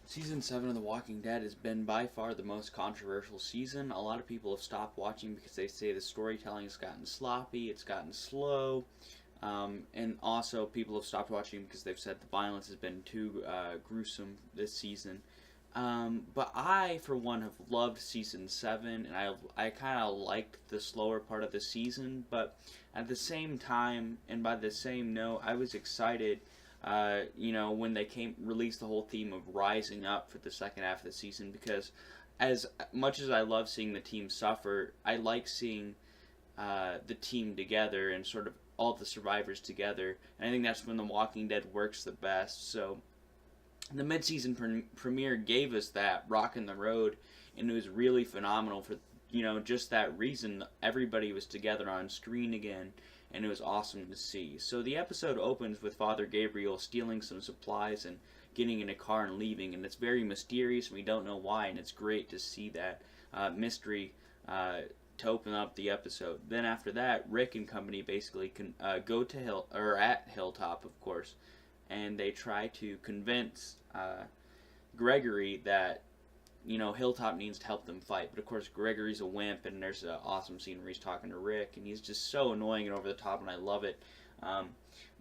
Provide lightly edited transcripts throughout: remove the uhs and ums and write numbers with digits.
Season 7 of The Walking Dead has been by far the most controversial season. A lot of people have stopped watching because they say the storytelling has gotten sloppy, it's gotten slow, and also people have stopped watching because they've said the violence has been too gruesome this season. But I, for one, have loved season 7, and I kind of liked the slower part of the season, but at the same time, and by the same note, I was excited when they released the whole theme of rising up for the second half of the season, because as much as I love seeing the team suffer, I like seeing the team together and sort of all the survivors together, and I think that's when The Walking Dead works the best. So the mid-season premiere gave us that rockin' the road, and it was really phenomenal for just that reason. Everybody was together on screen again, and it was awesome to see. So the episode opens with Father Gabriel stealing some supplies and getting in a car and leaving, and it's very mysterious, and we don't know why, and it's great to see that mystery to open up the episode. Then after that, Rick and company basically go to at Hilltop, of course, and they try to convince Gregory that Hilltop needs to help them fight. But of course, Gregory's a wimp, and there's an awesome scene where he's talking to Rick, and he's just so annoying and over the top, and I love it.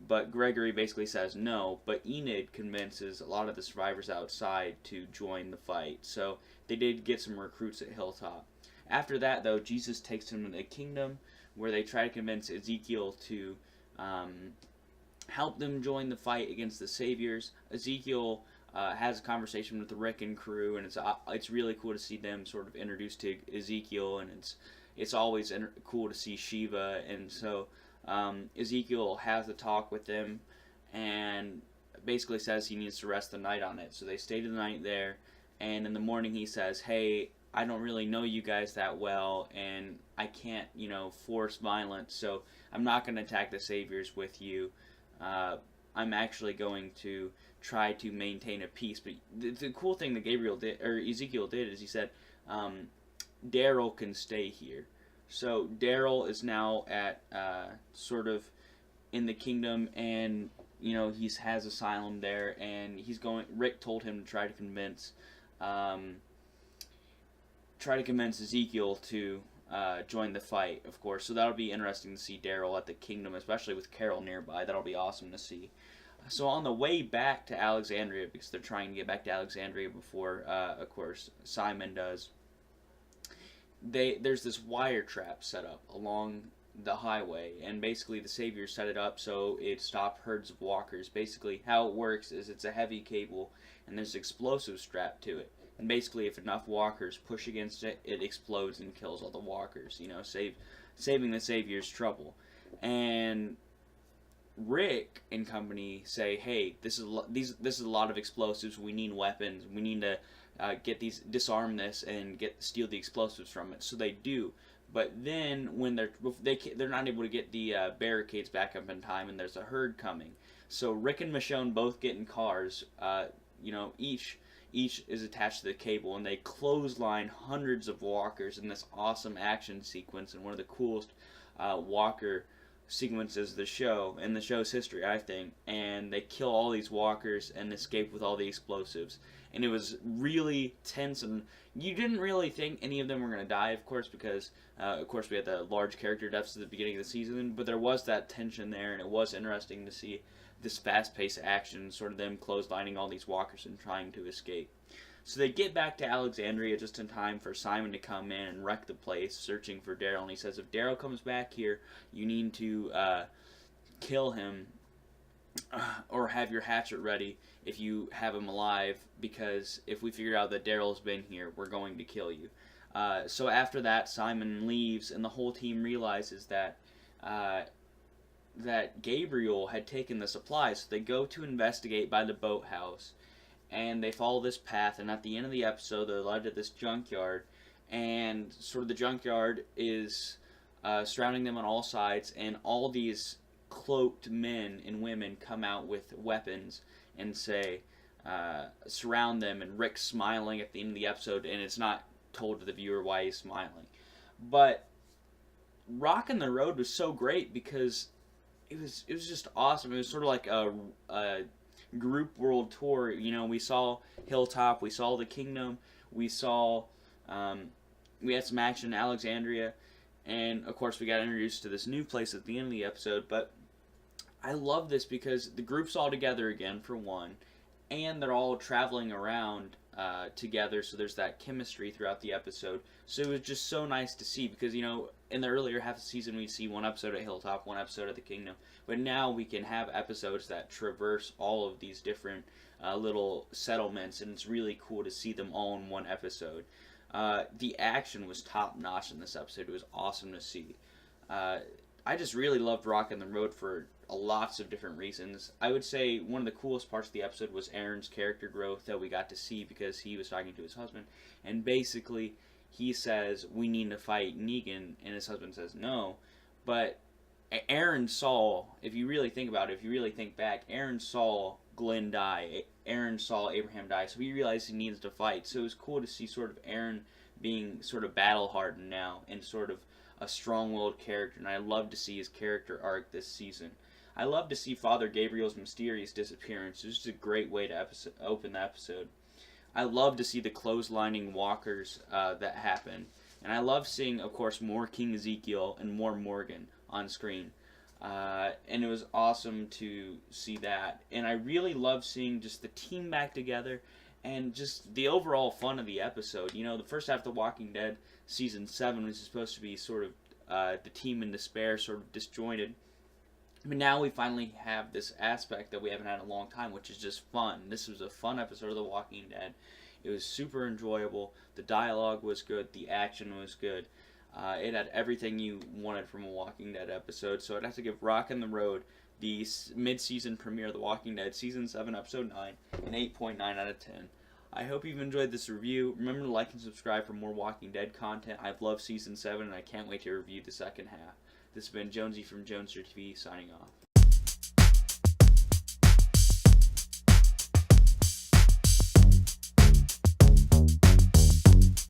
But Gregory basically says no, but Enid convinces a lot of the survivors outside to join the fight. So they did get some recruits at Hilltop. After that, though, Jesus takes them to the kingdom, where they try to convince Ezekiel to help them join the fight against the saviors. Ezekiel has a conversation with the Rick and crew, and it's really cool to see them sort of introduced to Ezekiel, and it's always cool to see Shiva, and so Ezekiel has a talk with them, and basically says he needs to rest the night on it. So they stay the night there, and in the morning he says, "Hey, I don't really know you guys that well, and I can't, force violence, so I'm not going to attack the saviors with you. I'm actually going to try to maintain a peace." But the cool thing that Ezekiel did is he said, Daryl can stay here. So Daryl is now at sort of in the kingdom, and he has asylum there, and Rick told him to try to convince Ezekiel to join the fight, of course. So that'll be interesting to see Daryl at the kingdom, especially with Carol nearby. That'll be awesome to see. So on the way back to Alexandria, because they're trying to get back to Alexandria before, of course, Simon does, there's this wire trap set up along the highway, and basically the saviors set it up so it stopped herds of walkers. Basically, how it works is it's a heavy cable, and there's explosives strapped to it. And basically, if enough walkers push against it, it explodes and kills all the walkers. Saving the saviors trouble. And Rick and company say, "Hey, this is a lot of explosives. We need weapons. We need to disarm this and steal the explosives from it." So they do. But then when they're not able to get the barricades back up in time, and there's a herd coming. So Rick and Michonne both get in cars. Each is attached to the cable, and they clothesline hundreds of walkers in this awesome action sequence, and one of the coolest walker sequences in the show's history, I think. And they kill all these walkers and escape with all the explosives. And it was really tense, and you didn't really think any of them were going to die, of course, because of course we had the large character deaths at the beginning of the season, but there was that tension there, and it was interesting to see this fast-paced action, sort of them clotheslining all these walkers and trying to escape. So they get back to Alexandria just in time for Simon to come in and wreck the place, searching for Daryl. And he says, if Daryl comes back here, you need to kill him or have your hatchet ready if you have him alive, because if we figure out that Daryl's been here, we're going to kill you. So after that, Simon leaves, and the whole team realizes that Gabriel had taken the supplies. So they go to investigate by the boathouse, and they follow this path, and at the end of the episode, they're led to this junkyard, and sort of the junkyard is surrounding them on all sides, and all these cloaked men and women come out with weapons and surround them, and Rick's smiling at the end of the episode, and it's not told to the viewer why he's smiling. But Rockin' the Road was so great because it was just awesome. It was sort of like a group world tour. You know, we saw Hilltop, we saw the Kingdom, we saw, we had some action in Alexandria, and of course we got introduced to this new place at the end of the episode. But I love this because the group's all together again, for one, and they're all traveling around together, so there's that chemistry throughout the episode. So it was just so nice to see, because, you know, in the earlier half of the season we see one episode at Hilltop, one episode at the Kingdom, but now we can have episodes that traverse all of these different little settlements, and it's really cool to see them all in one episode. The action was top notch in this episode. It was awesome to see. I just really loved Rockin' the Road for lots of different reasons. I would say one of the coolest parts of the episode was Aaron's character growth that we got to see, because he was talking to his husband, and basically he says, we need to fight Negan, and his husband says no. But Aaron saw, if you really think about it, if you really think back, Aaron saw Glenn die, Aaron saw Abraham die, so he realized he needs to fight. So it was cool to see sort of Aaron being sort of battle hardened now, and sort of a strong-willed character, and I love to see his character arc this season. I love to see Father Gabriel's mysterious disappearance. It was just a great way to open the episode. I love to see the clotheslining walkers that happen. And I love seeing, of course, more King Ezekiel and more Morgan on screen. And it was awesome to see that. And I really love seeing just the team back together, and just the overall fun of the episode. You know, the first half of The Walking Dead Season 7 was supposed to be sort of the team in despair, sort of disjointed. But now we finally have this aspect that we haven't had in a long time, which is just fun. This was a fun episode of The Walking Dead. It was super enjoyable. The dialogue was good. The action was good. It had everything you wanted from a Walking Dead episode. So I'd have to give Rockin' the Road, the mid-season premiere of The Walking Dead, Season 7, Episode 9, an 8.9 out of 10. I hope you've enjoyed this review. Remember to like and subscribe for more Walking Dead content. I've loved Season 7, and I can't wait to review the second half. This has been Jonesy from Joneser TV, signing off.